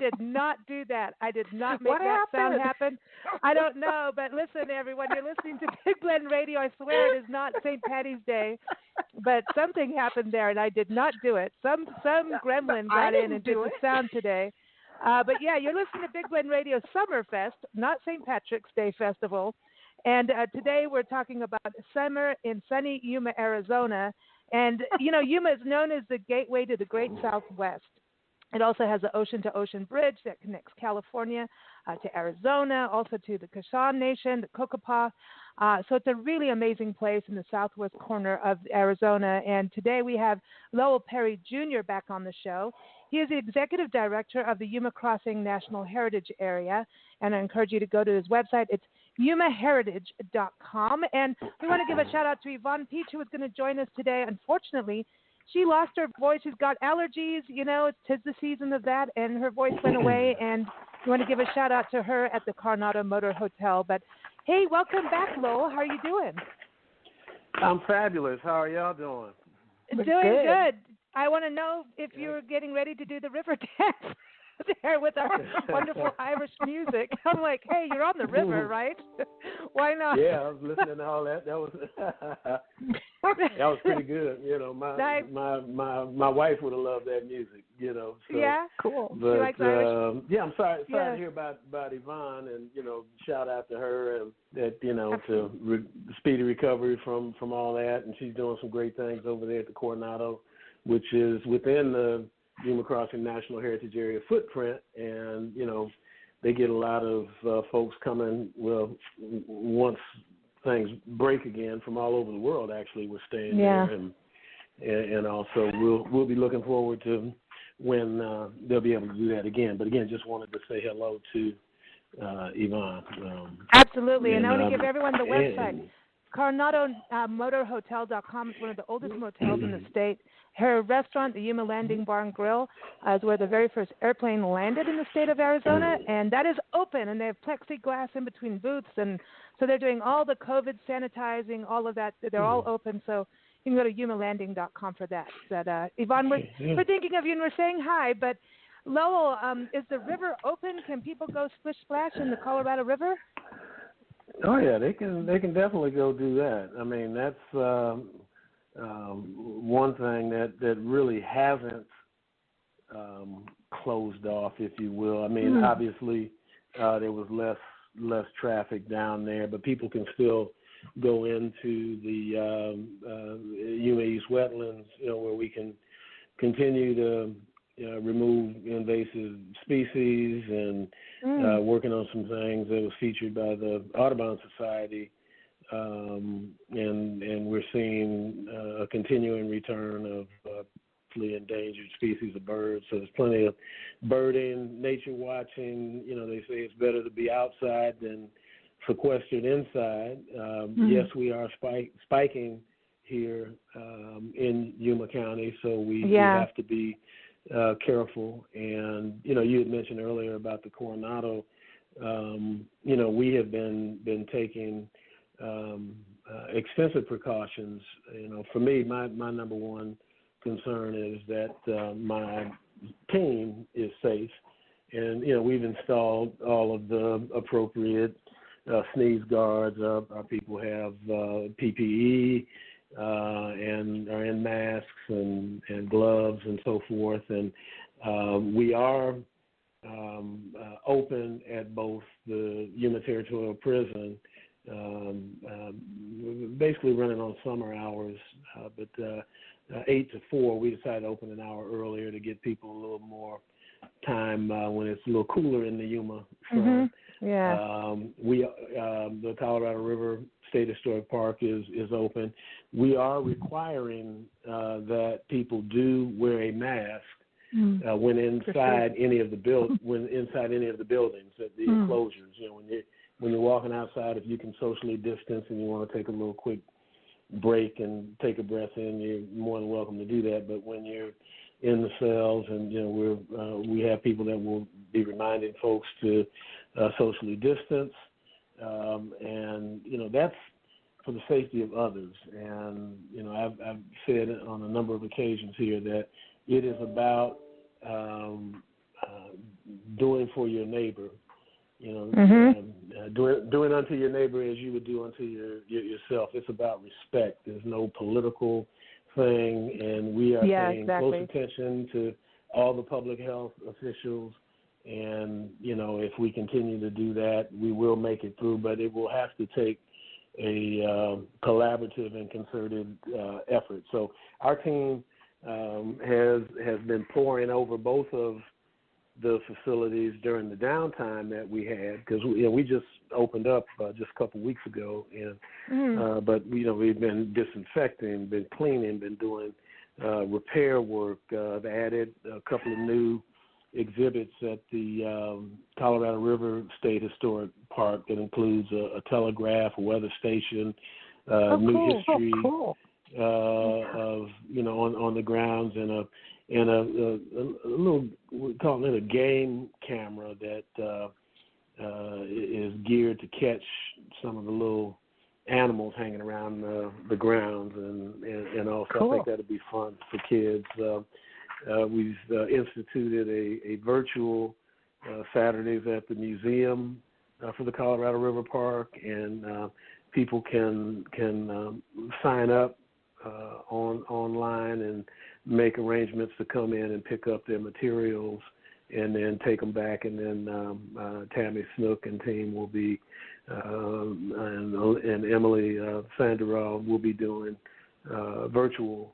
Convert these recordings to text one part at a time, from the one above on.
did not do that. I did not make that sound happen. I don't know, but listen, everyone, you're listening to Big Blend Radio. I swear it is not St. Patty's Day, but something happened there, and I did not do it. Some gremlin got in and did the sound today. But yeah, you're listening to Big Blend Radio Summerfest, not St. Patrick's Day Festival. And today we're talking about summer in sunny Yuma, Arizona. And, you know, Yuma is known as the gateway to the Great Southwest. It also has an ocean-to-ocean bridge that connects California to Arizona, also to the Kashan Nation, the Kokopah. So it's a really amazing place in the southwest corner of Arizona. And today we have Lowell Perry Jr. back on the show. He is the executive director of the Yuma Crossing National Heritage Area. And I encourage you to go to his website. It's yumaheritage.com. And we want to give a shout-out to Yvonne Peach, who is going to join us today. Unfortunately, she lost her voice. She's got allergies. You know, it's 'tis the season of that, and her voice went away. And we want to give a shout-out to her at the Coronado Motor Hotel. But, hey, welcome back, Lowell. How are you doing? I'm fabulous. How are y'all doing? Doing good. I want to know if you're getting ready to do the river dance there with our wonderful Irish music. I'm like, hey, you're on the river, right? Why not? Yeah, I was listening to all that. That was that was pretty good. You know, my wife would have loved that music. You know. So, yeah, cool. But she likes Irish? Yeah, I'm sorry to hear about Yvonne, and you know, shout out to her and that to speedy recovery from all that, and she's doing some great things over there at the Coronado, which is within the Yuma Crossing National Heritage Area footprint, and you know they get a lot of folks coming. Well, once things break again from all over the world, actually, we're staying there, and also we'll be looking forward to when they'll be able to do that again. But again, just wanted to say hello to Yvonne. Absolutely, and I want to give everyone the website. CoronadoMotorHotel.com is one of the oldest motels in the state. Her restaurant, the Yuma Landing Bar and Grill, is where the very first airplane landed in the state of Arizona, and that is open, and they have plexiglass in between booths, and so they're doing all the COVID sanitizing, all of that. They're all open, so you can go to yumalanding.com for that. But Yvonne, we're thinking of you, and we're saying hi, but Lowell, is the river open? Can people go splish splash in the Colorado River? Oh yeah, they can definitely go do that. I mean, that's one thing that really hasn't closed off, if you will. I mean, obviously there was less traffic down there, but people can still go into the Yuma East wetlands, you know, where we can continue to remove invasive species and working on some things that was featured by the Audubon Society, and we're seeing a continuing return of endangered species of birds. So there's plenty of birding, nature watching. You know, they say it's better to be outside than sequestered inside. Yes, we are spiking here in Yuma County, so we have to be careful. And you know, you had mentioned earlier about the Coronado. You know, we have been taking extensive precautions. You know, for me, my number one concern is that my team is safe, and you know, we've installed all of the appropriate sneeze guards. Our people have PPE. And are in masks and gloves and so forth, and we are open at both the Yuma Territorial Prison, basically running on summer hours, but 8 to 4, we decided to open an hour earlier to give people a little more time when it's a little cooler in the Yuma front. The Colorado River State Historic Park is open. We are requiring that people do wear a mask when inside any of the buildings at the enclosures. You know, when you're walking outside, if you can socially distance and you want to take a little quick break and take a breath in, you're more than welcome to do that. But when you're in the cells, and you know, we have people that will be reminding folks to socially distance, and you know, that's for the safety of others. And you know, I've said on a number of occasions here that it is about doing for your neighbor. Doing unto your neighbor as you would do unto yourself. It's about respect. There's no political thing, and we are paying close attention to all the public health officials. And, if we continue to do that, we will make it through, but it will have to take a collaborative and concerted effort. So our team has been pouring over both of the facilities during the downtime that we had, because we just opened up just a couple weeks ago, and but we've been disinfecting, been cleaning, been doing repair work. I've added a couple of new exhibits at the Colorado River State Historic Park that includes a telegraph, a weather station, new history of on the grounds, and a little, we call it a game camera that is geared to catch some of the little animals hanging around the grounds, and also I think that'll be fun for kids. We've instituted a virtual Saturdays at the museum for the Colorado River Park, and people can sign up online and make arrangements to come in and pick up their materials and then take them back, and then Tammy Snook and team will be and Emily Sandoval will be doing virtual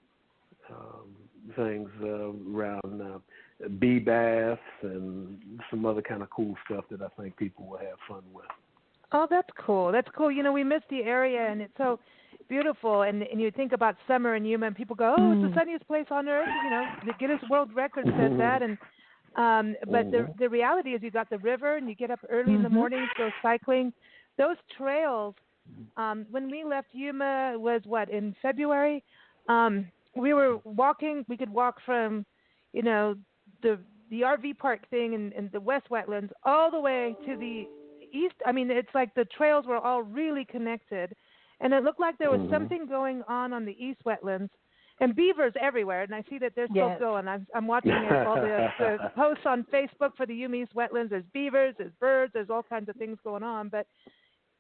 things around bee baths and some other kind of cool stuff that I think people will have fun with. Oh, that's cool. That's cool. We miss the area, and it's so beautiful. And you think about summer in Yuma, and people go, "Oh, it's the sunniest place on earth." The Guinness World Record says that. And but the reality is, you got the river, and you get up early in the morning to go cycling. Those trails. When we left Yuma was in February. We were walking. We could walk from, the RV park thing in the West Wetlands all the way to the east. I mean, it's like the trails were all really connected, and it looked like there was something going on the East Wetlands, and beavers everywhere. And I see that they're still going. I'm watching all the posts on Facebook for the Yuma East Wetlands. There's beavers, there's birds, there's all kinds of things going on. But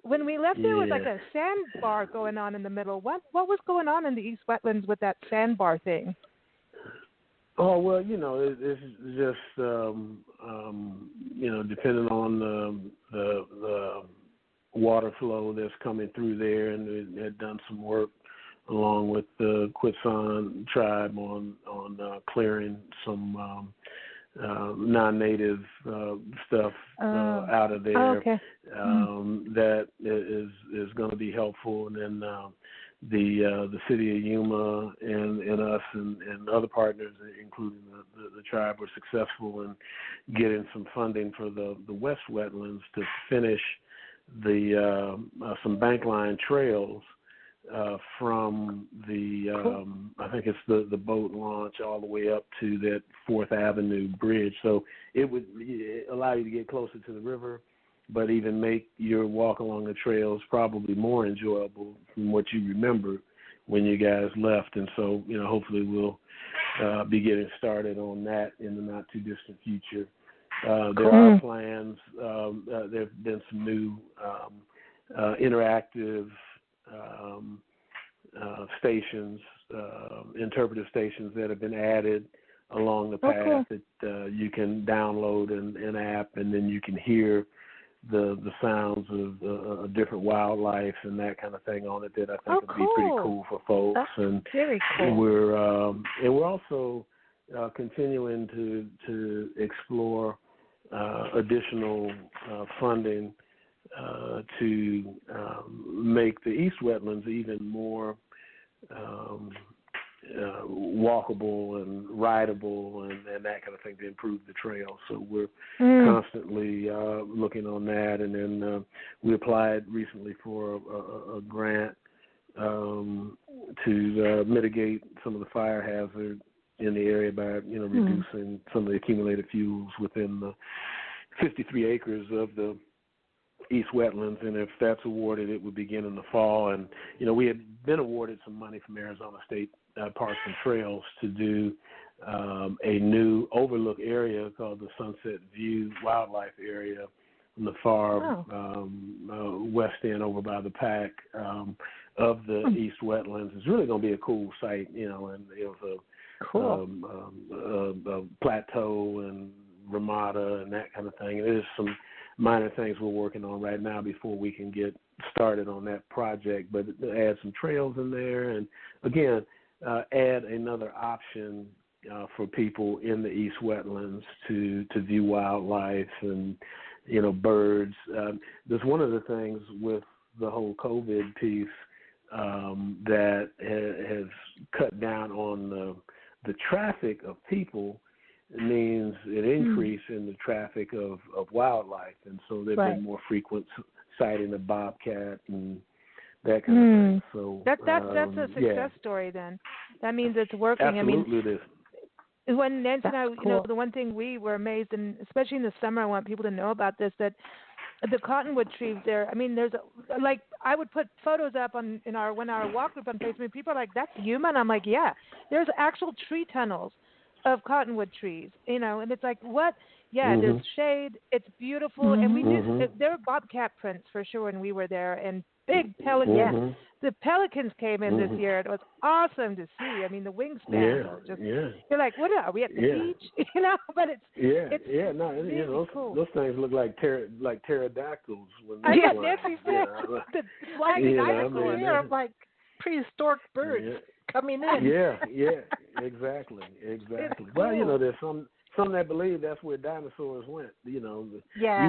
when we left, there was like a sandbar going on in the middle. What was going on in the East Wetlands with that sandbar thing? Oh, well, it's just, depending on the water flow that's coming through there, and we had done some work along with the Quitson tribe on clearing some non-native stuff out of there. Oh, okay. That is going to be helpful, and then the city of Yuma and us and other partners, including the tribe, were successful in getting some funding for the West Wetlands to finish the some bankline trails from the I think it's the boat launch all the way up to that 4th Avenue bridge. So it would allow you to get closer to the river, but even make your walk along the trails probably more enjoyable from what you remember when you guys left. And so, hopefully we'll be getting started on that in the not too distant future. There are plans. There have been some new interactive stations, interpretive stations that have been added along the path that you can download an app, and then you can hear the sounds of different wildlife and that kind of thing on it that I think would be pretty cool for folks. That's and very cool. We're also continuing to explore additional funding to make the East Wetlands even more walkable and rideable and that kind of thing, to improve the trail. So we're constantly looking on that. And then we applied recently for a grant to mitigate some of the fire hazard in the area by reducing some of the accumulated fuels within the 53 acres of the East Wetlands, and if that's awarded, it would begin in the fall. And we had been awarded some money from Arizona State Parks and Trails to do a new overlook area called the Sunset View Wildlife Area from the far west end over by the Pack of the East Wetlands. It's really going to be a cool site, and it was a plateau and ramada and that kind of thing. And there's some minor things we're working on right now before we can get started on that project, but add some trails in there and, again, add another option for people in the East Wetlands to view wildlife and, birds. There's one of the things with the whole COVID piece that has cut down on the traffic of people. It means an increase in the traffic of wildlife, and so there've been more frequent sighting of bobcat and that kind of thing. So that's a success story. Then that means it's working. Absolutely, it is. When Nancy and I, the one thing we were amazed, and especially in the summer, I want people to know about this, that the cottonwood trees there. I mean, there's I would put photos up when our walk group on Facebook. People are like, "That's Yuma," and I'm like, "Yeah." There's actual tree tunnels of cottonwood trees, and it's like, what? Yeah, there's shade. It's beautiful, and we do. There were bobcat prints for sure when we were there, and big pelicans. Yeah. The pelicans came in this year. It was awesome to see. I mean, the wingspan was just. You're like, what are we at the beach? But it's those cool. Those things look like pterodactyls when I they're got Nancy the flying dinosaurs. They're like prehistoric birds. Coming in. Yeah, exactly. Well, cool. There's some that believe that's where dinosaurs went. You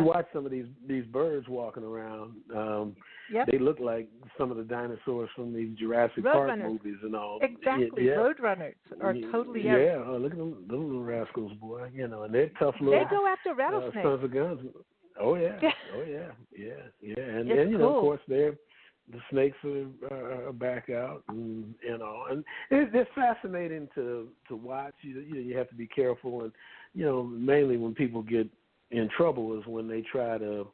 watch some of these birds walking around. They look like some of the dinosaurs from these Jurassic Park movies and all. Exactly, Roadrunners are totally. Look at them, those little rascals, boy. And they're tough little. They go after rattlesnakes. Sons of guns. Oh yeah. And cool. of course the snakes are back out, and it's fascinating to watch. You have to be careful, and mainly when people get in trouble is when they try to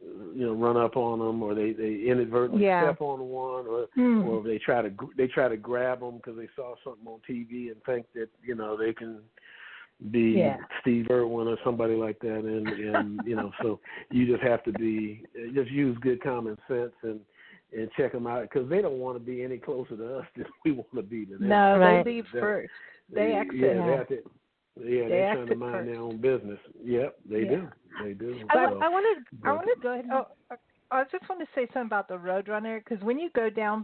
run up on them, or they inadvertently step on one, or they try to grab them because they saw something on TV and think that they can be Steve Irwin or somebody like that, and so you just have to just use good common sense and check them out, because they don't want to be any closer to us than we want to be to them. No, they leave first. They exit. They're trying to mind their own business. Yep, they do. They do. I want to go ahead. I just want to say something about the Roadrunner, because when you go down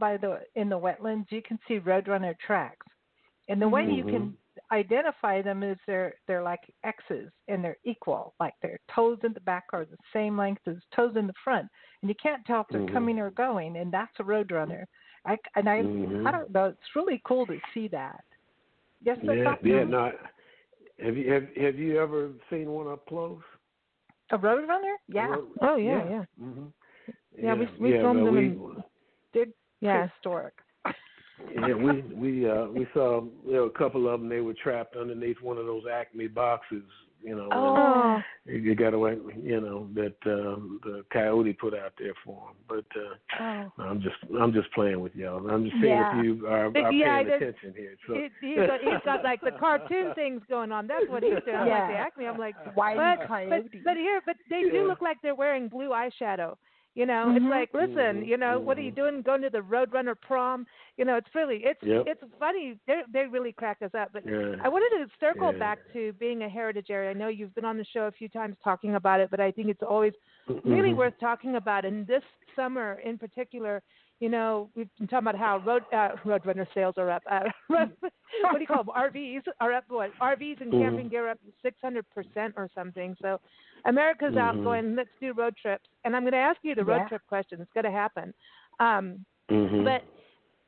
in the wetlands, you can see Roadrunner tracks, and the way you can identify them is they're like X's, and they're equal, like their toes in the back are the same length as toes in the front, and you can't tell if they're coming or going, and that's a Roadrunner. I don't know. It's really cool to see that. Yes, no. Have you ever seen one up close? A Roadrunner? Yeah. Oh yeah. Yeah, we filmed them in prehistoric. Yeah, we saw a couple of them. They were trapped underneath one of those Acme boxes, and you got away, that the coyote put out there for them. But I'm just playing with y'all. I'm just seeing if you are paying attention here. So. He's got like the cartoon things going on. That's what he's doing. I'm like the Acme. I'm like, coyote. But they do look like they're wearing blue eyeshadow. It's like, listen, what are you doing? Going to the Roadrunner prom? It's really, it's funny. They really crack us up. But I wanted to circle back to being a heritage area. I know you've been on the show a few times talking about it, but I think it's always really worth talking about. And this summer in particular, we've been talking about how Roadrunner sales are up. What do you call them? RVs are up. What? RVs and camping gear up 600% or something. So America's out going, let's do road trips. And I'm going to ask you the road trip question. It's going to happen. But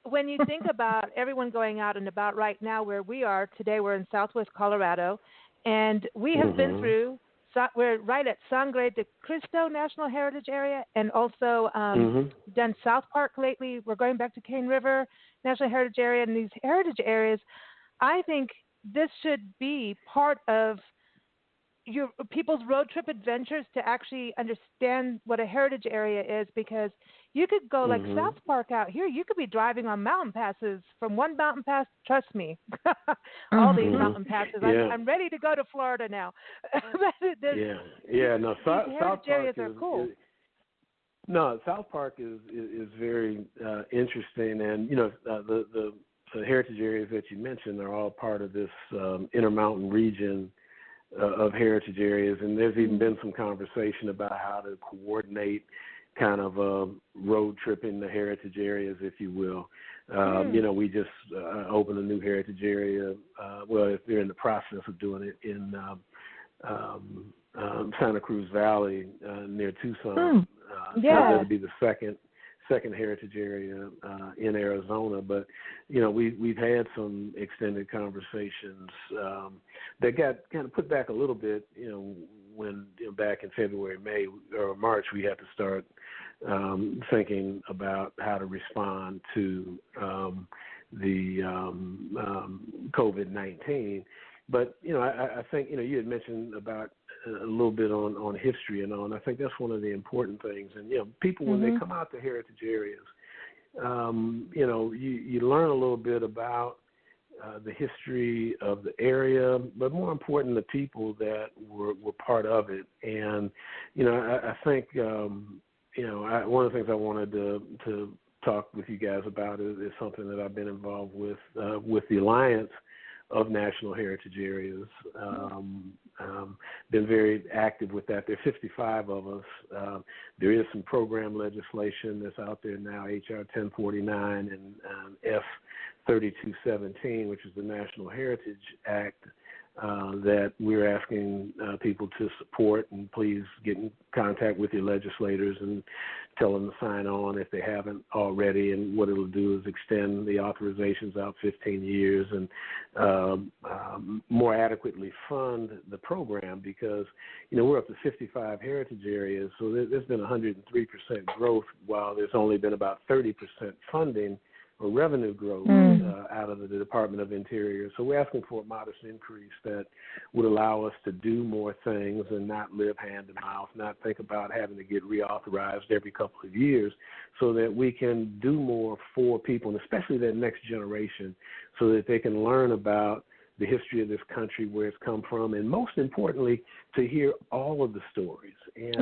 when you think about everyone going out and about right now where we are today, we're in Southwest Colorado, and we have been through, we're right at Sangre de Cristo National Heritage Area, and also done South Park lately. We're going back to Cane River National Heritage Area, and these heritage areas, I think this should be part of people's road trip adventures to actually understand what a heritage area is, because you could go like South Park out here. You could be driving on mountain passes from one mountain pass. Trust me, all these mountain passes. Yeah. I'm ready to go to Florida now. No, South Park areas are cool. No, South Park is very interesting, and the heritage areas that you mentioned are all part of this Intermountain region of heritage areas, and there's even been some conversation about how to coordinate kind of a road trip in the heritage areas, if you will. We just opened a new heritage area. If they're in the process of doing it in Santa Cruz Valley near Tucson. That'll be the second heritage area in Arizona. But we've had some extended conversations that got kind of put back a little bit. When back in February, May, or March, we had to start thinking about how to respond to the COVID-19. But I think you had mentioned about a little bit on history and on. I think that's one of the important things. And people when they come out to heritage areas, you learn a little bit about the history of the area, but more important, the people that were part of it. And I think one of the things I wanted to talk with you guys about is something that I've been involved with the Alliance of National Heritage Areas. Been very active with that. There are 55 of us. There is some program legislation that's out there now, H.R. 1049 and F 3217, which is the National Heritage Act, that we're asking people to support, and please get in contact with your legislators and tell them to sign on if they haven't already. And what it'll do is extend the authorizations out 15 years and more adequately fund the program, because we're up to 55 heritage areas, so there's been 103% growth, while there's only been about 30% funding or revenue growth out of the Department of Interior. So we're asking for a modest increase that would allow us to do more things and not live hand to mouth, not think about having to get reauthorized every couple of years, so that we can do more for people, and especially that next generation, so that they can learn about the history of this country, where it's come from, and most importantly, to hear all of the stories. And, a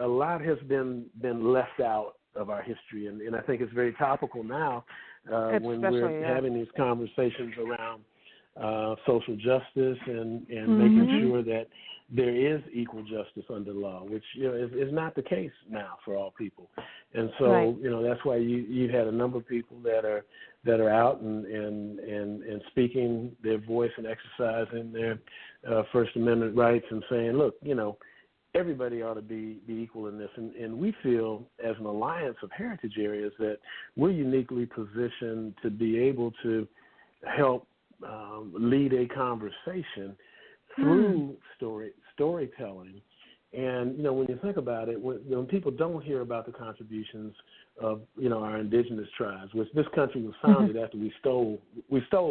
lot has been left out of our history, and I think it's very topical now when we're having these conversations around social justice and making sure that there is equal justice under law, which is not the case now for all people. And so that's why you've had a number of people that are out and speaking their voice and exercising their First Amendment rights and saying, look, everybody ought to be equal in this. And we feel, as an alliance of heritage areas, that we're uniquely positioned to be able to help lead a conversation through storytelling. And, when you think about it, when people don't hear about the contributions of, our indigenous tribes, which this country was founded after we stole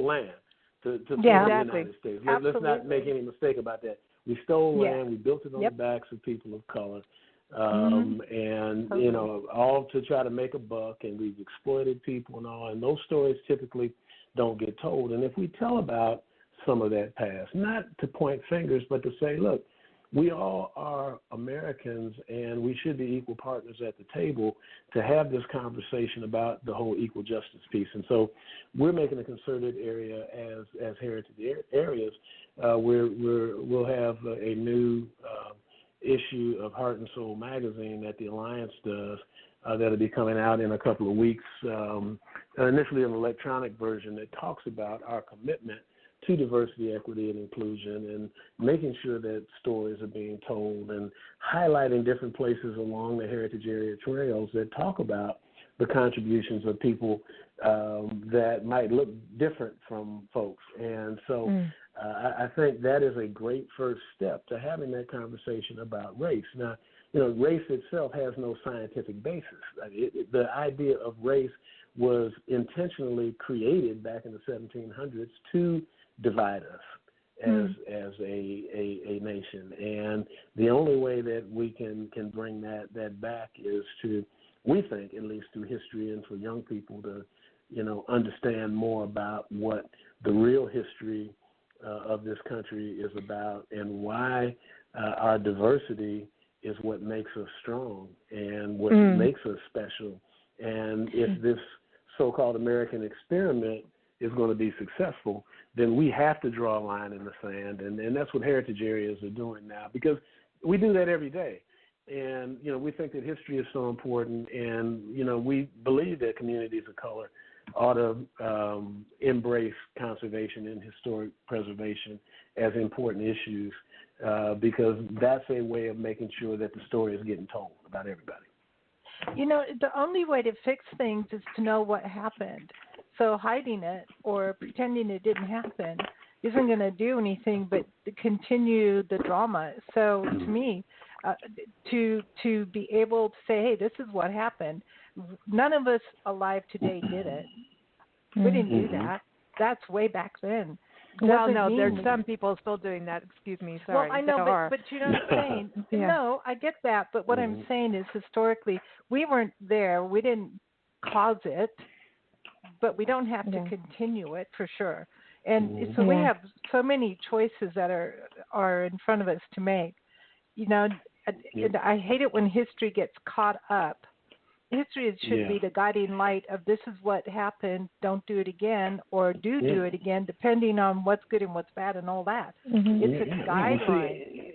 land to the United States. Let's not make any mistake about that. We stole land, we built it on the backs of people of color, and, all to try to make a buck, and we've exploited people and all, and those stories typically don't get told. And if we tell about some of that past, not to point fingers, but to say, look, we all are Americans, and we should be equal partners at the table to have this conversation about the whole equal justice piece. And so we're making a concerted area as heritage areas. We'll have a new issue of Heart and Soul magazine that the Alliance does that'll be coming out in a couple of weeks, initially an electronic version that talks about our commitment to diversity, equity, and inclusion, and making sure that stories are being told and highlighting different places along the heritage area trails that talk about the contributions of people that might look different from folks. And so I think that is a great first step to having that conversation about race. Now, race itself has no scientific basis. The idea of race was intentionally created back in the 1700s to divide us. as a nation. And the only way that we can bring that back is to, we think, at least through history, and for young people to, understand more about what the real history of this country is about, and why our diversity is what makes us strong and what makes us special. And if this so-called American experiment is going to be successful, then we have to draw a line in the sand, and that's what heritage areas are doing now, because we do that every day. And, we think that history is so important, and, we believe that communities of color ought to embrace conservation and historic preservation as important issues, because that's a way of making sure that the story is getting told about everybody. The only way to fix things is to know what happened. So hiding it or pretending it didn't happen isn't going to do anything but continue the drama. So to me, to be able to say, hey, this is what happened. None of us alive today did it. We didn't do that. That's way back then. Well, no, there's some people still doing that. Excuse me, sorry. Well, I know, but you know what I'm saying? Yeah. No, I get that. But what I'm saying is, historically, we weren't there. We didn't cause it, but we don't have to continue it for sure. And so we have so many choices that are in front of us to make. I hate it when history gets caught up. History should be the guiding light of this is what happened, don't do it again, or do it again, depending on what's good and what's bad and all that. It's a guideline.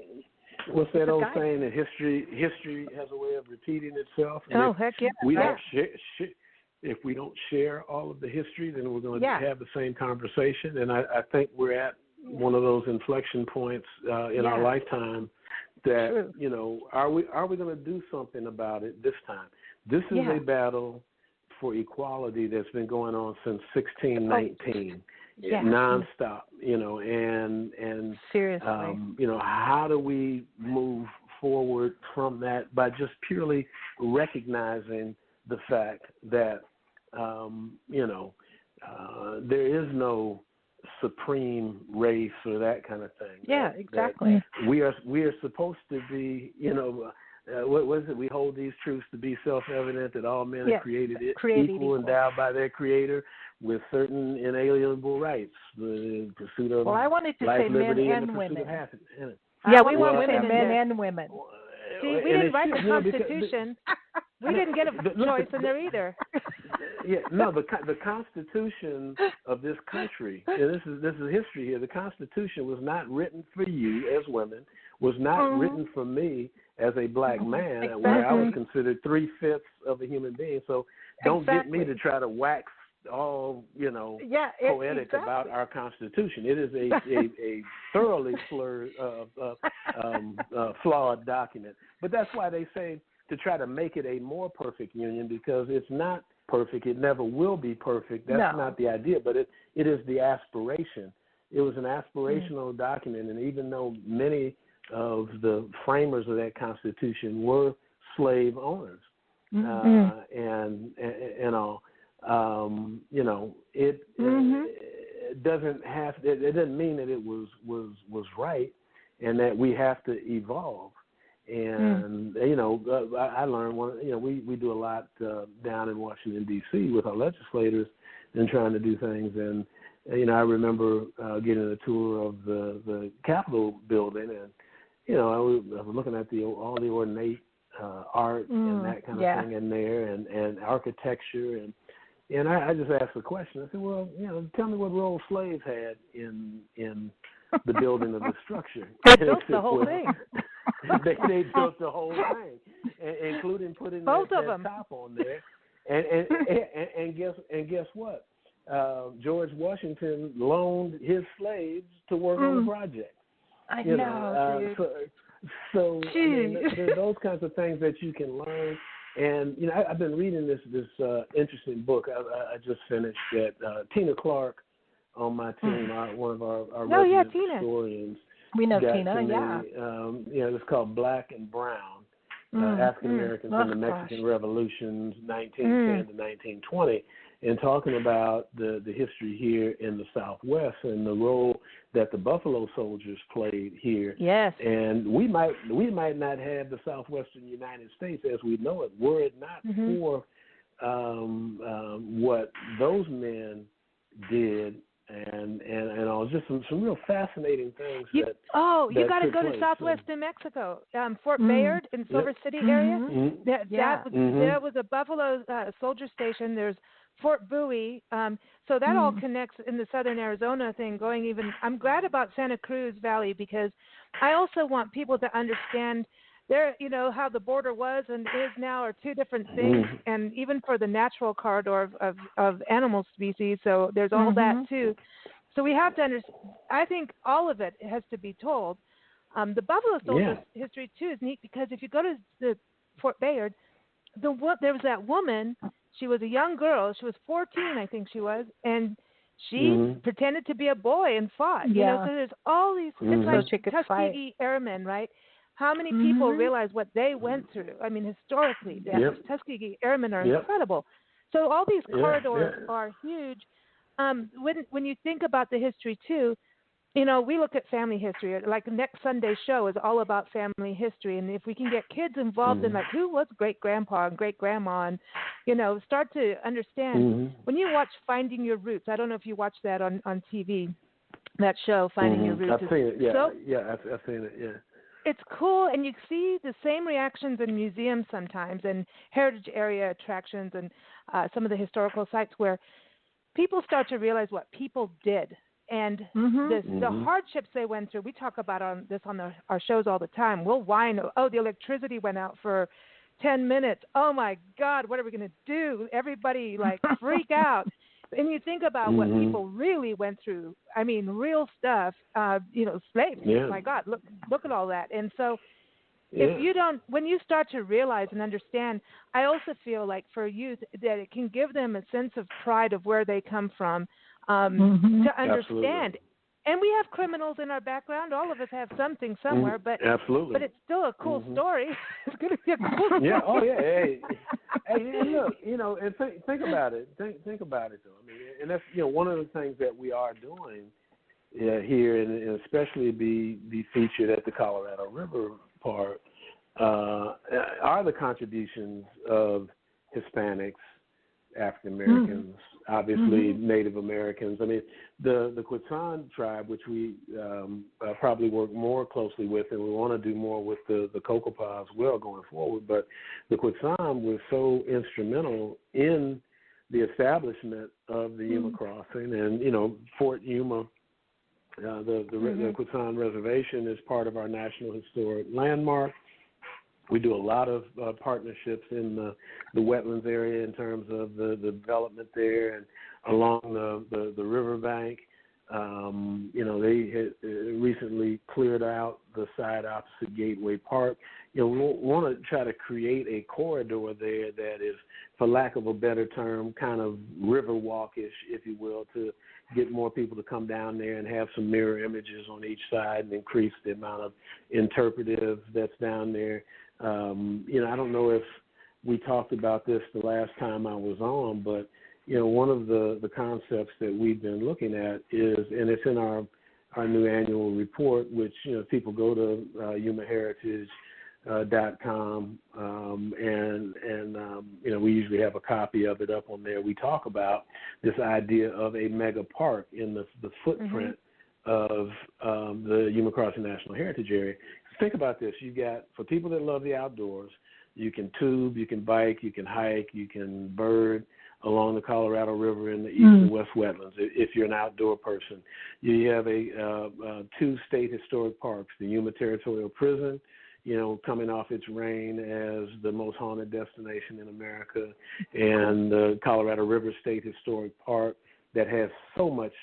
What's that old saying that history has a way of repeating itself? Oh, heck yeah. If we don't share all of the history, then we're going to have the same conversation. And I think we're at one of those inflection points in our lifetime that, are we going to do something about it this time? This is a battle for equality that's been going on since 1619, nonstop, and seriously, how do we move forward from that by just purely recognizing the fact that, there is no supreme race or that kind of thing. Yeah, exactly. We are supposed to be, what was it? We hold these truths to be self-evident that all men are created equal, endowed by their Creator with certain inalienable rights. The pursuit of I wanted to life, say liberty, men and women. Yeah, we want women men and women. See, we didn't write the Constitution. We didn't get a choice in there either. The Constitution of this country, and this is history here. The Constitution was not written for you as women, was not written for me as a black man, where I was considered 3/5 of a human being. So don't get me to try to wax all poetic about our Constitution. It is a thoroughly flawed document. But that's why they say to try to make it a more perfect union, because it's not perfect. It never will be perfect. That's not the idea, but it is the aspiration. It was an aspirational document, and even though many of the framers of that Constitution were slave owners, and all, it doesn't have. It doesn't mean that it was right, and that we have to evolve. And I learned we do a lot down in Washington D.C. with our legislators and trying to do things. And I remember getting a tour of the Capitol building, and I was looking at all the ornate art and that kind of thing in there, and architecture, and I just asked the question. I said, well, tell me what role slaves had in the building of the structure. They built the whole thing. They built the whole thing, including putting both that of them top on there. And guess what? George Washington loaned his slaves to work on the project. I know, dude. So there are those kinds of things that you can learn. And I've been reading this interesting book. I just finished that. Tina Clark on my team, one of our resident historians. We know Tina, it's called Black and Brown. African Americans in the Mexican Revolutions, 1910 to 1920, and talking about the history here in the Southwest and the role that the Buffalo Soldiers played here. Yes. And we might not have the Southwestern United States as we know it were it not for what those men did. And just some real fascinating things. You got to go to Southwest New Mexico, Fort Bayard in Silver City area. That was a Buffalo soldier station. There's Fort Bowie, so that all connects in the southern Arizona thing. I'm glad about Santa Cruz Valley because I also want people to understand. There, how the border was and is now are two different things, and even for the natural corridor of animal species, so there's all that too. So we have to understand. I think all of it has to be told. The Buffalo Soldiers history too is neat because if you go to the Fort Bayard, there was that woman. She was a young girl. She was 14, I think she was, and she pretended to be a boy and fought. So there's all these. It's like Tuskegee Airmen, right? How many people realize what they went through? I mean, historically, the Tuskegee Airmen are incredible. So all these corridors are huge. When you think about the history, too, we look at family history. Like next Sunday's show is all about family history. And if we can get kids involved in, like, who was great-grandpa and great-grandma and, start to understand. When you watch Finding Your Roots, I don't know if you watch that on TV, that show, Finding Your Roots. I've seen it, I've seen it, It's cool, and you see the same reactions in museums sometimes and heritage area attractions and some of the historical sites where people start to realize what people did and the hardships they went through. We talk about our shows all the time. We'll whine, the electricity went out for 10 minutes. Oh, my God, what are we going to do? Everybody, freak out. And you think about what people really went through. I mean, real stuff. Slaves. Yeah. My God, look at all that. And so, if you don't, when you start to realize and understand, I also feel like for youth that it can give them a sense of pride of where they come from, to understand. Absolutely. And we have criminals in our background. All of us have something somewhere, but but it's still a cool story. It's going to be a cool story. Yeah. Oh yeah. Hey, look, and think about it. Think about it though. I mean, and that's one of the things that we are doing here, and especially be featured at the Colorado River Park, are the contributions of Hispanics, African Americans, obviously Native Americans. I mean, the Quechan tribe, which we probably work more closely with, and we want to do more with the Kokopah as well going forward. But the Quechan was so instrumental in the establishment of the Yuma crossing, and Fort Yuma. The Quechan Reservation is part of our National Historic Landmark. We do a lot of partnerships in the wetlands area in terms of the development there and along the riverbank. They had recently cleared out the side opposite Gateway Park. We want to try to create a corridor there that is, for lack of a better term, kind of river walkish, if you will, to get more people to come down there and have some mirror images on each side and increase the amount of interpretive that's down there. I don't know if we talked about this the last time I was on, but one of the concepts that we've been looking at is, and it's in our new annual report, which people go to YumaHeritage.com, and we usually have a copy of it up on there. We talk about this idea of a mega park in the footprint of the Yuma Crossing National Heritage Area. Think about this. You got, for people that love the outdoors, you can tube, you can bike, you can hike, you can bird along the Colorado River in the east and west wetlands if you're an outdoor person. You have two state historic parks, the Yuma Territorial Prison, coming off its reign as the most haunted destination in America, and the Colorado River State Historic Park that has so much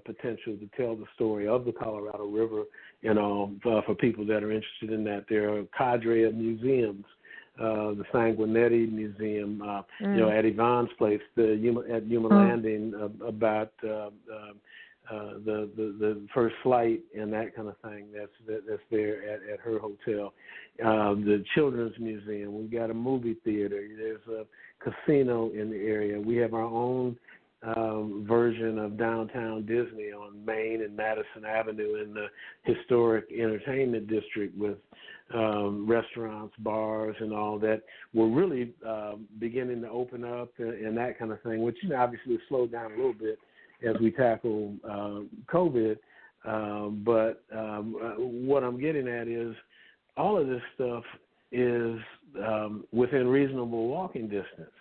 potential to tell the story of the Colorado River, for people that are interested in that. There are a cadre of museums, the Sanguinetti Museum, at Yvonne's place, at Yuma Landing, about the first flight and that kind of thing. That's there at her hotel. The Children's Museum. We've got a movie theater. There's a casino in the area. We have our own version of downtown Disney on Main and Madison Avenue in the historic entertainment district with restaurants, bars, and all that. We're really beginning to open up and that kind of thing, which obviously has slowed down a little bit as we tackle COVID. But what I'm getting at is all of this stuff is within reasonable walking distance.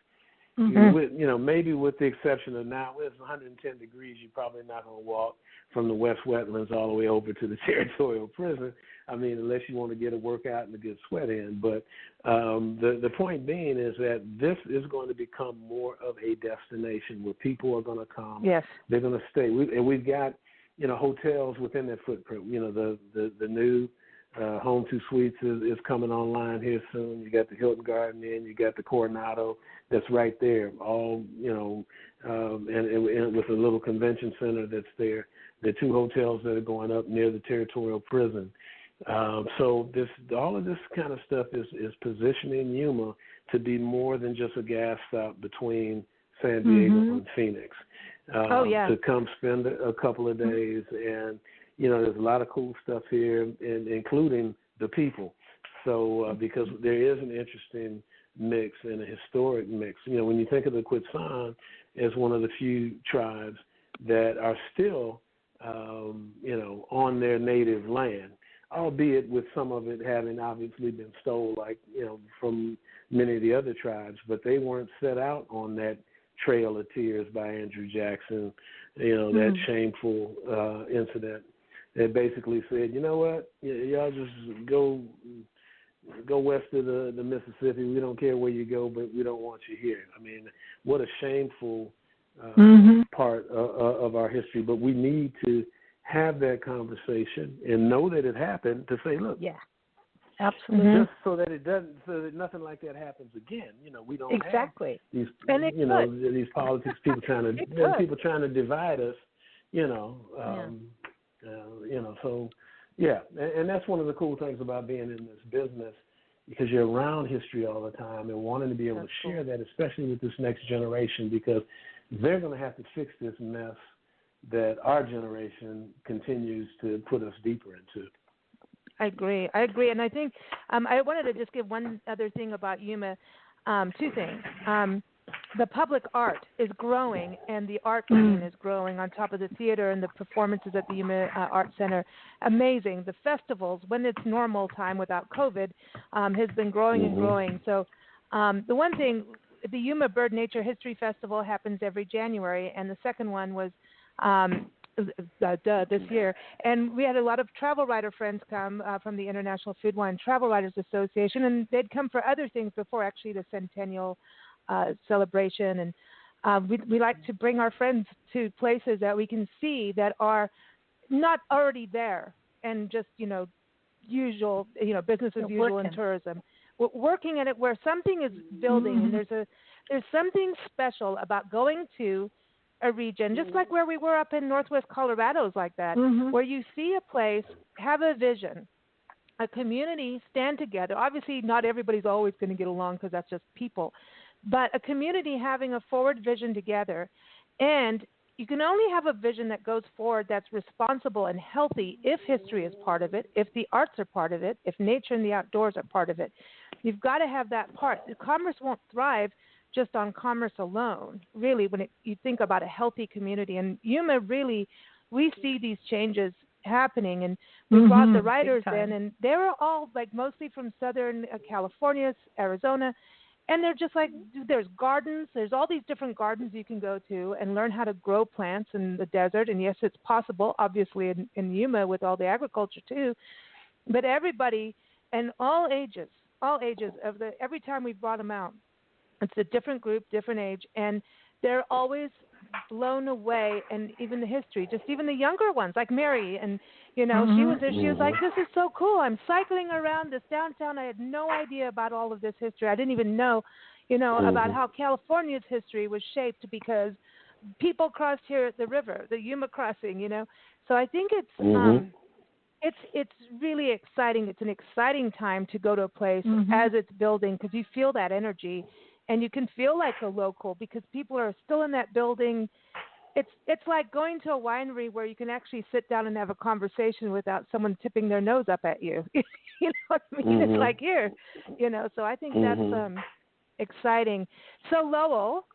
Mm-hmm. Maybe with the exception of now, it's 110 degrees, you're probably not going to walk from the West Wetlands all the way over to the territorial prison. I mean, unless you want to get a workout and a good sweat in. But the point being is that this is going to become more of a destination where people are going to come. Yes. They're going to stay. We've got, hotels within that footprint. The new Home 2 Suites is coming online here soon. You got the Hilton Garden Inn. You got the Coronado that's right there. All, and with a little convention center that's there. The 2 hotels that are going up near the territorial prison. So all of this kind of stuff is positioning Yuma to be more than just a gas stop between San Diego and Phoenix. To come spend a couple of days, and there's a lot of cool stuff here, including the people. So because there is an interesting mix and a historic mix. When you think of the Quitsan as one of the few tribes that are still, on their native land, albeit with some of it having obviously been stolen, like, from many of the other tribes, but they weren't set out on that Trail of Tears by Andrew Jackson, that shameful incident that basically said, you know what, y'all just go west of the Mississippi. We don't care where you go, but we don't want you here. I mean, what a shameful part of our history. But we need to have that conversation and know that it happened to say, look, absolutely, just so that nothing like that happens again. We don't have these, these politics, people trying to divide us. So and that's one of the cool things about being in this business, because you're around history all the time and wanting to be able to share that, especially with this next generation, because they're going to have to fix this mess that our generation continues to put us deeper into. I agree. And I think I wanted to just give one other thing about Yuma, 2 things. The public art is growing, and the art scene is growing on top of the theater and the performances at the Yuma Art Center. Amazing. The festivals, when it's normal time without COVID, has been growing and growing. So the one thing, the Yuma Bird Nature History Festival happens every January, and the second one was this year. And we had a lot of travel writer friends come from the International Food Wine Travel Writers Association, and they'd come for other things before actually the centennial celebration. And we like to bring our friends to places that we can see that are not already there and just, usual, business as usual in tourism. We're working at it where something is building, and there's something special about going to a region, just like where we were up in Northwest Colorado, is like that, where you see a place, have a vision, a community stand together. Obviously, not everybody's always going to get along because that's just people, but a community having a forward vision together. And you can only have a vision that goes forward that's responsible and healthy if history is part of it, if the arts are part of it, if nature and the outdoors are part of it. You've got to have that part. Commerce won't thrive just on commerce alone, really, when you think about a healthy community. And Yuma, really, we see these changes happening, and we brought the writers in, and they were all like mostly from Southern California, Arizona, and they're just like, there's gardens, there's all these different gardens you can go to and learn how to grow plants in the desert. And yes, it's possible, obviously, in Yuma with all the agriculture too, but everybody and all ages every time we've brought them out, it's a different group, different age, and they're always blown away. And even the history, just even the younger ones, like Mary, and she was there. She was like, "This is so cool. I'm cycling around this downtown. I had no idea about all of this history. I didn't even know, about how California's history was shaped because people crossed here at the river, the Yuma crossing, you know. So I think it's really exciting. It's an exciting time to go to a place as it's building, because you feel that energy, and you can feel like a local because people are still in that building. It's like going to a winery where you can actually sit down and have a conversation without someone tipping their nose up at you. You know what I mean? It's like here, you know. So I think that's exciting. So Lowell,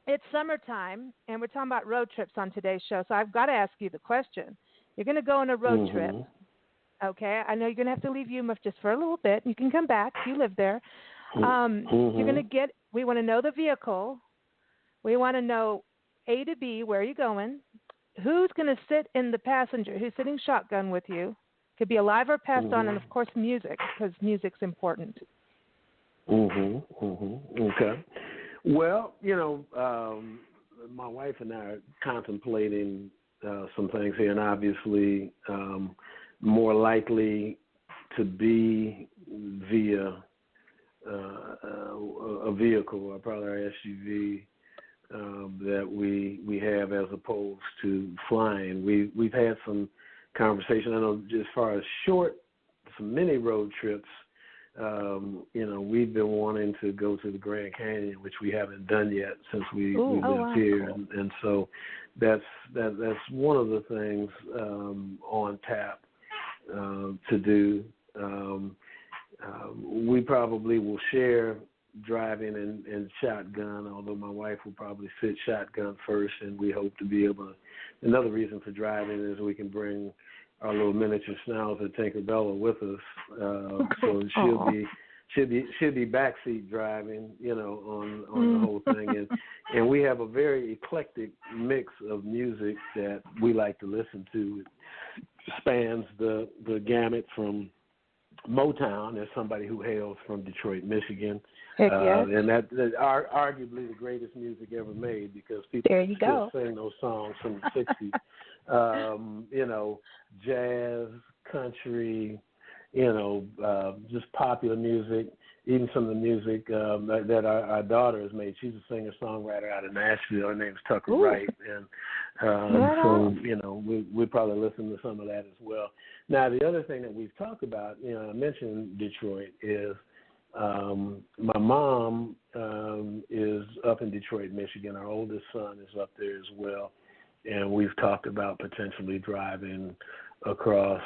it's summertime, and we're talking about road trips on today's show. So I've got to ask you the question. You're going to go on a road trip, okay? I know you're going to have to leave Yuma just for a little bit. You can come back. You live there. You're going to we want to know the vehicle. We want to know A to B, where are you going? Who's going to sit in the passenger? Who's sitting shotgun with you? Could be alive or passed on, and, of course, music, because music's important. Okay. Well, you know, my wife and I are contemplating some things here, and obviously more likely to be via a vehicle, or probably our SUV that we have, as opposed to flying. We've had some conversation. I know, as far as some mini road trips. You know, we've been wanting to go to the Grand Canyon, which we haven't done yet since we lived here, cool. and so that's one of the things on tap to do. We probably will share driving and shotgun, although my wife will probably sit shotgun first, and we hope to be able to. Another reason for driving is we can bring our little miniature schnauzer Tinkerbella with us, so she'll be backseat driving, you know, on the whole thing, and we have a very eclectic mix of music that we like to listen to. It spans the gamut from Motown, as somebody who hails from Detroit, Michigan, and that's arguably the greatest music ever made, because people still sing those songs from the 60s. You know, jazz, country, you know, just popular music, even some of the music that our daughter has made. She's a singer-songwriter out of Nashville. Her name's Tucker Wright, and so, you know, we probably listen to some of that as well. Now, the other thing that we've talked about, you know, I mentioned Detroit, is my mom is up in Detroit, Michigan. Our oldest son is up there as well, and we've talked about potentially driving across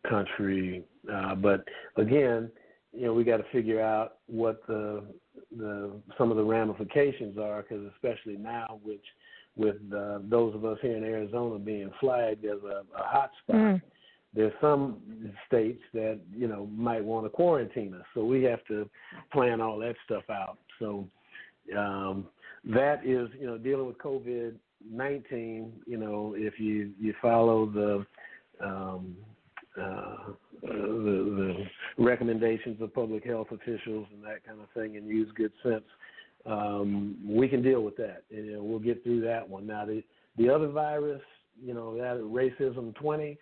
country. But again, you know, we got to figure out what some of the ramifications are, because especially now, with those of us here in Arizona being flagged as a hot spot, there's some states that, you know, might want to quarantine us. So we have to plan all that stuff out. So that is, you know, dealing with COVID-19, you know, if you follow the recommendations of public health officials and that kind of thing, and use good sense, we can deal with that. And, you know, we'll get through that one. Now, the other virus, you know, that racism 20,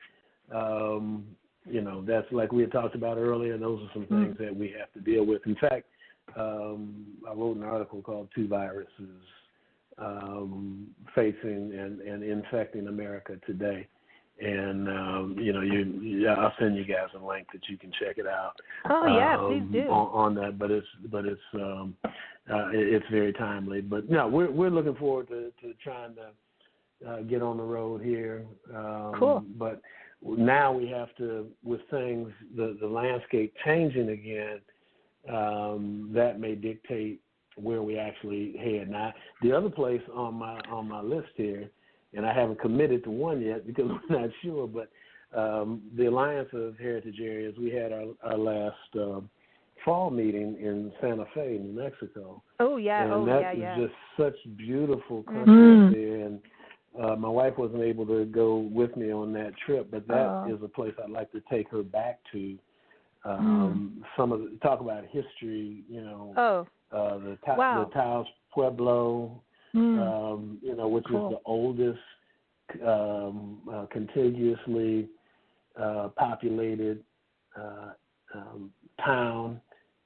you know, that's like we had talked about earlier. Those are some things that we have to deal with. In fact, I wrote an article called Two Viruses Facing and Infecting America Today. And, you know, I'll send you guys a link that you can check it out. Oh, yeah, please do. On that, but it's very timely. But no, we're looking forward to trying to get on the road here. Cool. But now we have to, with things, the landscape changing again, that may dictate where we actually head. Now, the other place on my list here, and I haven't committed to one yet because we're not sure, but the Alliance of Heritage Areas, we had our last fall meeting in Santa Fe, New Mexico. Oh, yeah. And that is just such beautiful country up there. And my wife wasn't able to go with me on that trip, but that is a place I'd like to take her back to. Some of talk about history, you know, the Taos Pueblo, you know, which is the oldest contiguously populated town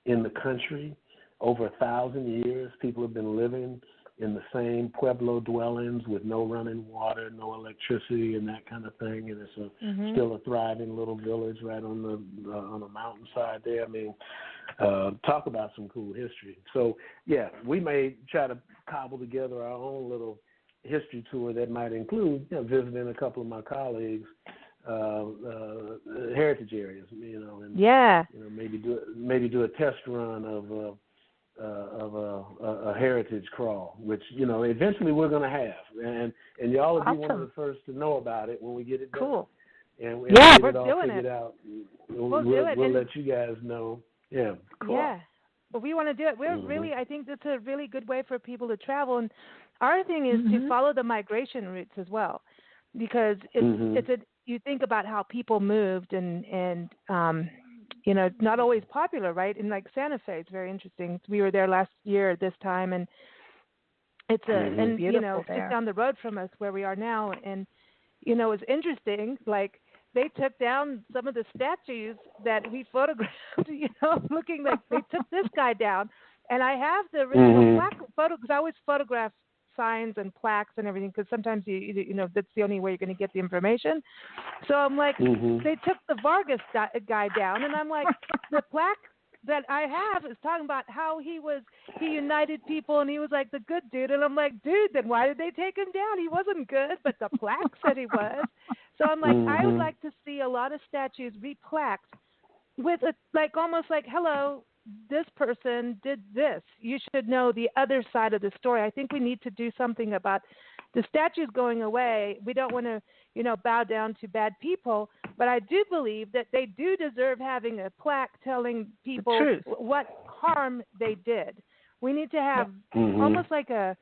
in the country. Over 1,000 years, people have been living in the same Pueblo dwellings with no running water, no electricity, and that kind of thing. And it's still a thriving little village right on the mountainside there. I mean, talk about some cool history. So, yeah, we may try to cobble together our own little history tour that might include, visiting a couple of my colleagues' heritage areas, and maybe do a test run of a heritage crawl, which eventually we're going to have, and y'all will be one of the first to know about it when we get it done. Cool. And we're doing it. We'll let you guys know. Yeah. Cool. Yeah. Well, we want to do it. We're really. I think that's a really good way for people to travel. And our thing is to follow the migration routes as well, because you think about how people moved and not always popular, right? And like Santa Fe, it's very interesting. We were there last year at this time, and it's just down the road from us where we are now. And it's interesting. Like they took down some of the statues that we photographed. Looking like they took this guy down, and I have the original plaque photo because I always photograph signs and plaques and everything because sometimes that's the only way you're going to get the information. So I'm like, they took the Vargas guy down, and I'm like, the plaque that I have is talking about how he united people and he was like the good dude, and I'm like, dude, then why did they take him down? He wasn't good, but the plaque said he was. So I'm like, I would like to see a lot of statues replaqued with almost like, hello, this person did this. You should know the other side of the story. I think we need to do something about the statues going away. We don't want to, bow down to bad people, but I do believe that they do deserve having a plaque telling people what harm they did. We need to have almost like I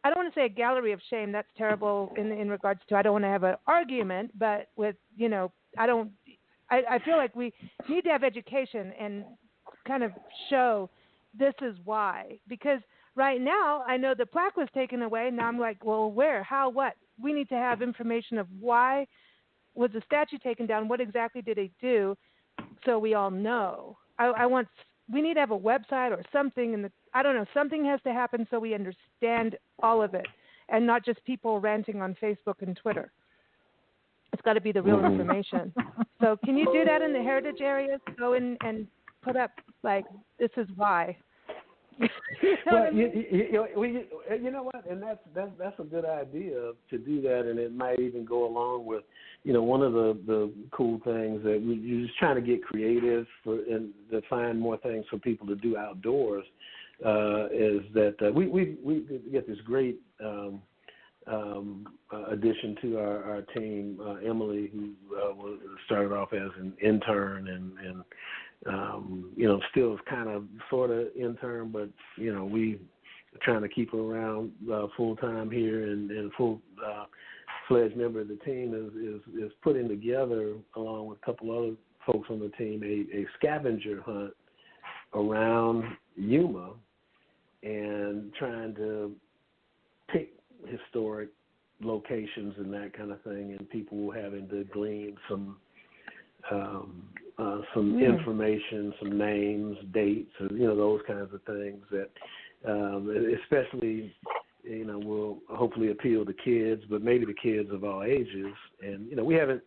don't want to say a gallery of shame. That's terrible in regards to, I don't want to have an argument, but with, I feel like we need to have education and kind of show this is why, because right now I know the plaque was taken away. Now I'm like, well, where, how, what? We need to have information of why was the statue taken down, what exactly did they do, so we all know. We need to have a website or something, I don't know, something has to happen so we understand all of it and not just people ranting on Facebook and Twitter. It's got to be the real information. So can you do that in the heritage areas? Go in and put up, like, this is why. You know what? And that's a good idea to do that, and it might even go along with, one of the cool things that you're just trying to get creative and to find more things for people to do outdoors. Is that we get this great addition to our team, Emily, who started off as an intern and still is kind of sort of intern, but we are trying to keep her around full time here and full fledged member of the team is putting together, along with a couple other folks on the team, a scavenger hunt around Yuma and trying to pick historic locations and that kind of thing, and people having to glean some information, some names, dates, those kinds of things that especially will hopefully appeal to kids, but maybe to kids of all ages. And we haven't,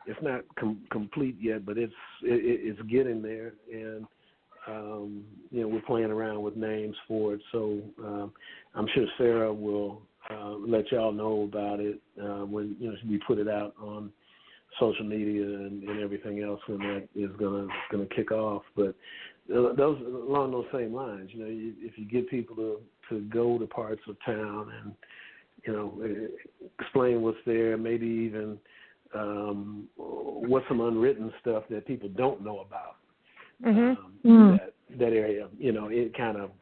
it's not complete yet, but it's getting there, and we're playing around with names for it. So I'm sure Sarah will let y'all know about it when we put it out on social media and everything else when that is gonna kick off. But those along those same lines, if you get people to go to parts of town and explain what's there, maybe even what's some unwritten stuff that people don't know about that area. It kind of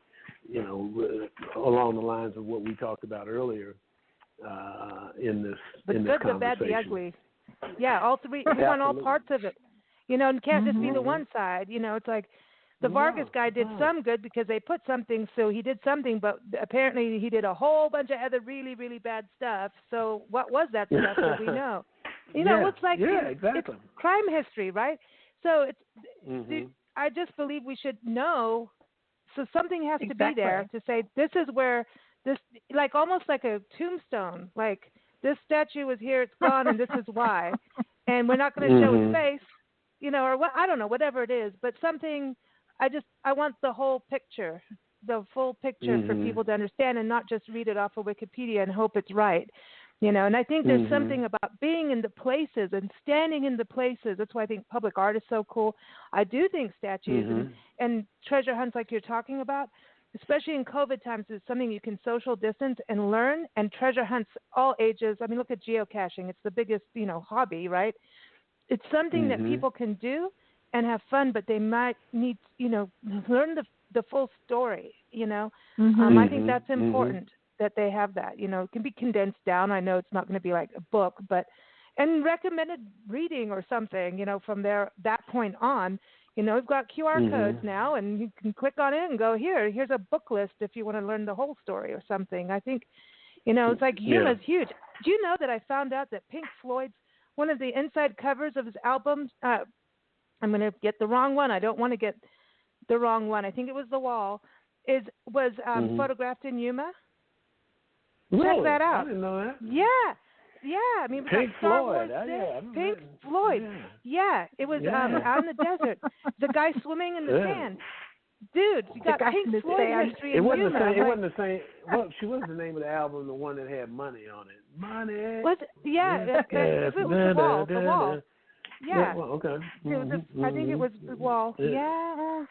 along the lines of what we talked about earlier in this conversation. The good, the bad, the ugly. Yeah, all three. We want all parts of it. And it can't just be the one side. It's like the Vargas guy did some good because they put something, so he did something, but apparently he did a whole bunch of other really, really bad stuff. So what was that stuff that we know? It's like exactly. It's crime history, right? So I just believe we should know. So something has to be there to say this is where this, like almost like a tombstone. Like this statue was here, it's gone, and this is why. And we're not going to show his face, or what, I don't know, whatever it is. But something, I want the whole picture, the full picture for people to understand, and not just read it off of Wikipedia and hope it's right. And I think there's something about being in the places and standing in the places. That's why I think public art is so cool. I do think statues and treasure hunts like you're talking about, especially in COVID times, is something you can social distance and learn. And treasure hunts, all ages. I mean, look at geocaching. It's the biggest, hobby, right? It's something that people can do and have fun, but they might need, learn the full story, I think that's important. That they have that, it can be condensed down. I know it's not going to be like a book, and recommended reading or something, from that point on. We've got QR codes now, and you can click on it and go, here's a book list if you want to learn the whole story or something. I think, it's like Yuma's huge. Do you know that I found out that Pink Floyd's, one of the inside covers of his albums, I'm going to get the wrong one. I don't want to get the wrong one. I think it was The Wall, was photographed in Yuma. Really? Check that out. I didn't know that. Yeah. I mean, Pink Floyd. Pink Floyd. Yeah. It was out in the desert. The guy swimming in the sand. Dude, you got Pink Floyd history in Yuma. It wasn't the same. Well, she was the name of the album, the one that had money on it. Money. Was it? Yeah. It was The Wall. Yeah. Well, okay. I think it was The Wall. Yeah.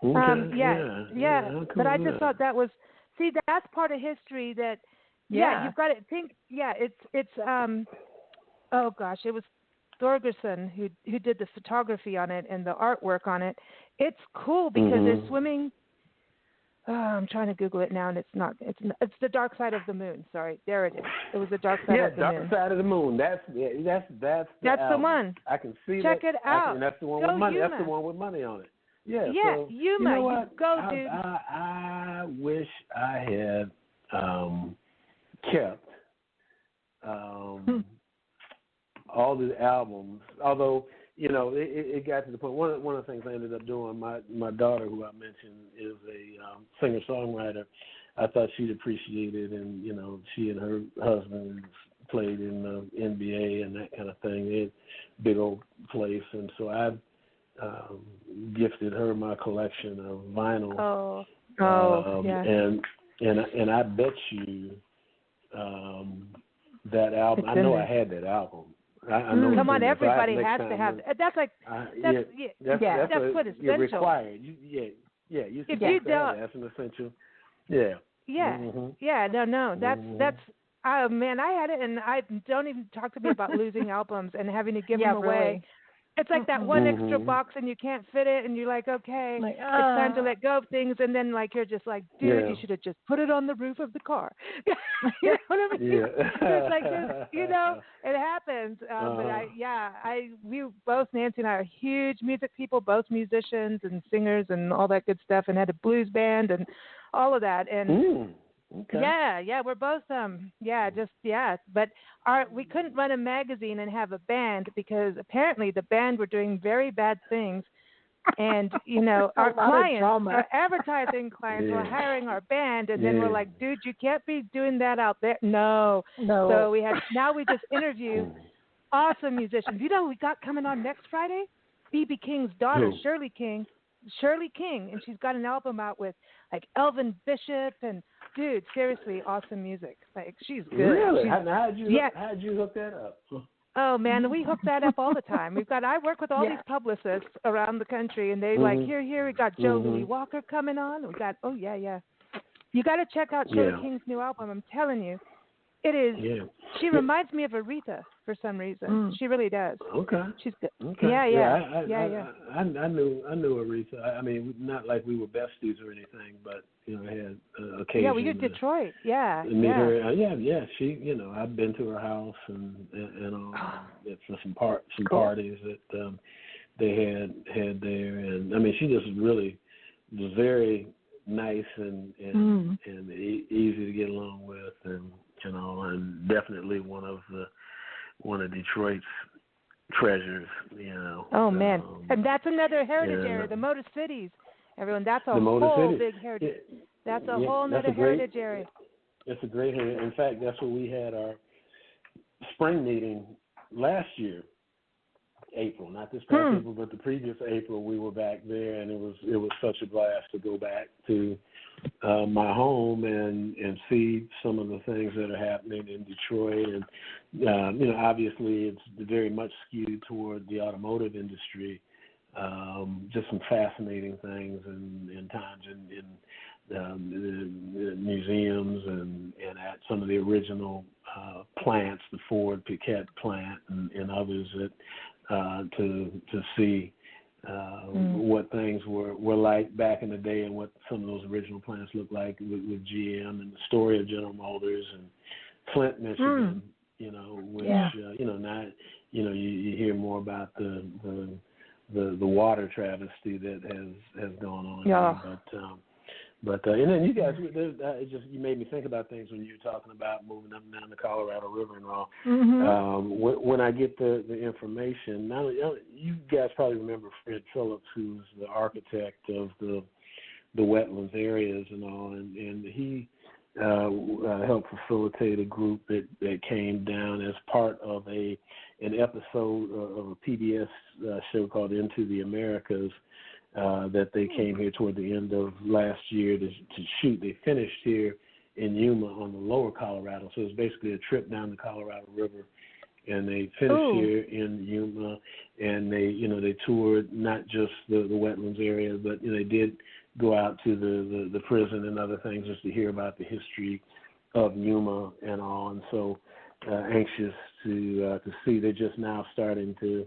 Okay. Yeah. But I just thought that was. See, that's part of history that. Yeah, you've got it. Think, it's oh gosh, it was Thorgerson who did the photography on it and the artwork on it. It's cool because they're swimming. Oh, I'm trying to Google it now, and it's not. It's the Dark Side of the Moon. Sorry, there it is. It was the Dark Side of the Moon. Yeah, Dark Side of the Moon. That's the one. I can see Check that. it out. And that's the one with money. Yuma. That's the one with money on it. Yeah. Yeah, so, Yuma. You know what? Dude. I wish I had kept all the albums, although it got to the point. One of the things I ended up doing, my daughter, who I mentioned, is a singer-songwriter. I thought she'd appreciate it, and she and her husband played in the NBA and that kind of thing. They had a big old place, and so I gifted her my collection of vinyl. Yeah. And I bet you that album. I know I had that album. I know. Come on, everybody has to have that. That's like that's quintessential. You're required. You if you don't, that's an essential. Yeah. Yeah. Yeah. No. That's. Oh man, I had it, and I don't even talk to me about losing albums and having to give them away. Really. It's like that one extra box, and you can't fit it, and you're like, okay, it's time to let go of things, and then you're just like, dude, you should have just put it on the roof of the car. You know what I mean? Yeah. It's like this, it happens. But we both, Nancy and I, are huge music people, both musicians and singers and all that good stuff, and had a blues band and all of that, and. Okay. Yeah, we're both but we couldn't run a magazine and have a band because apparently the band were doing very bad things, and our clients, our advertising clients were hiring our band, and then we're like, dude, you can't be doing that out there. No. So we just interview awesome musicians. You know who we got coming on next Friday? B.B. King's daughter, Shirley King, and she's got an album out with Elvin Bishop and. Dude, seriously, awesome music. She's good. Really? How'd you hook that up? Oh man, we hook that up all the time. I work with all these publicists around the country, and they here we got Joe Louis Walker coming on. We got You got to check out Shirley King's new album. I'm telling you, it is. Yeah. She reminds me of Aretha for some reason. She really does. Okay. She's good. Okay. Yeah. I knew Aretha. I mean, not like we were besties or anything, but I had occasion. Yeah, we did Detroit. Yeah. Meet her. She. I've been to her house and all for some parties that they had there, and I mean, she just really was very nice and easy to get along with, and and definitely one of Detroit's treasures. Oh man, and that's another heritage area, the Motor Cities. Everyone, that's a whole big heritage. That's a whole other heritage area. It's a great area. In fact, that's where we had our spring meeting last year, April. Not this past April, but the previous April. We were back there, and it was such a blast to go back to my home and see some of the things that are happening in Detroit. And obviously, it's very much skewed toward the automotive industry. Just some fascinating things and times in the museums and at some of the original plants, the Ford Piquet plant and others that to see what things were like back in the day and what some of those original plants looked like with GM, and the story of General Motors and Flint, Michigan. Which now you hear more about the water travesty that has gone on. Yeah. But and then you guys, you made me think about things when you were talking about moving up and down the Colorado River and all. When I get the information, now you guys probably remember Fred Phillips, who's the architect of the wetlands areas and all, and he helped facilitate a group that came down as part of an episode of a PBS show called Into the Americas. That they came here toward the end of last year to shoot. They finished here in Yuma on the lower Colorado, so it was basically a trip down the Colorado River, and they finished here in Yuma, and they toured not just the wetlands area, but they did go out to the prison and other things just to hear about the history of Yuma and all, and so anxious to see. They're just now starting to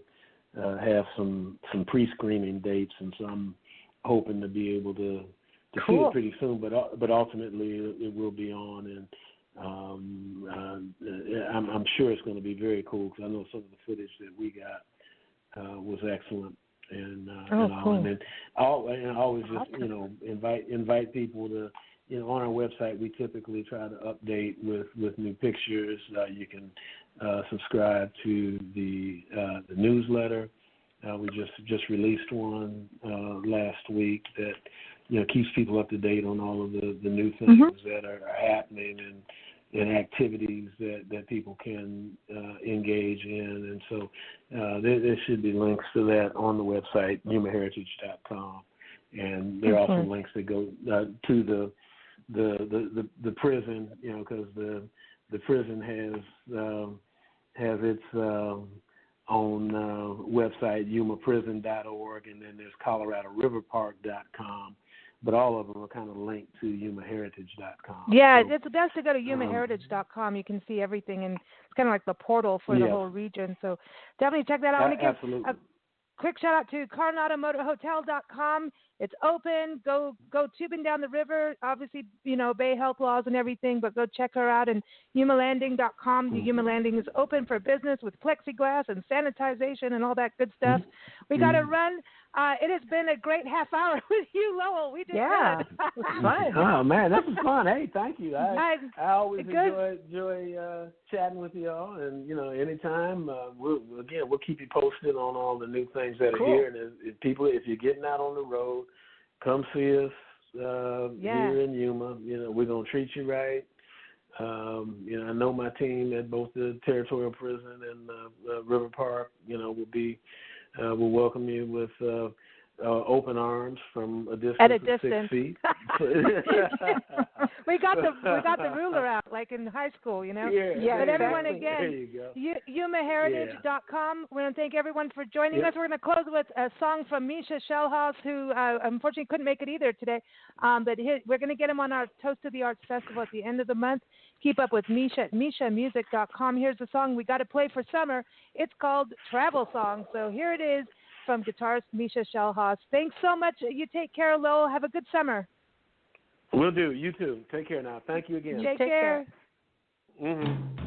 have some pre-screening dates, and so I'm hoping to be able to see it pretty soon. But ultimately, it will be on, and I'm sure it's going to be very cool because I know some of the footage that we got was excellent, and and then I always just invite people to. On our website, we typically try to update with new pictures. You can subscribe to the newsletter. We just released one last week that keeps people up to date on all of the new things that are happening and activities that people can engage in. And so there should be links to that on the website, yumaheritage.com. And there are also links that go to the prison, because the prison has its own website, yumaprison.org, and then there's coloradoriverpark.com. But all of them are kind of linked to yumaheritage.com. Yeah, so, it's best to go to yumaheritage.com. You can see everything, and it's kind of like the portal for the whole region. So definitely check that out. I want to give a quick shout out to CoronadoMotorHotel.com. It's open. Go tubing down the river. Obviously, obey health laws and everything, but go check her out. And YumaLanding.com. The Yuma Landing is open for business with plexiglass and sanitization and all that good stuff. We got to run. It has been a great half hour with you, Lowell. We did good. It was fun. Oh, man, that was fun. Hey, thank you. I always enjoy chatting with y'all. And, anytime, we'll keep you posted on all the new things that are here. And if you're getting out on the road, come see us here in Yuma. We're going to treat you right. I know my team at both the Territorial Prison and River Park, will welcome you with open arms from a distance of 6 feet. we got the ruler out like in high school, Yeah, but everyone again, there you go. YumaHeritage.com. We want to thank everyone for joining us. We're going to close with a song from Misha Shellhouse, who unfortunately couldn't make it either today. But we're going to get him on our Toast to the Arts Festival at the end of the month. Keep up with Misha at MishaMusic.com. Here's the song we got to play for summer. It's called Travel Song. So here it is from guitarist Misha Shellhouse. Thanks so much. You take care, Lowell. Have a good summer. Will do. You too. Take care now. Thank you again. Take care. Mm-hmm.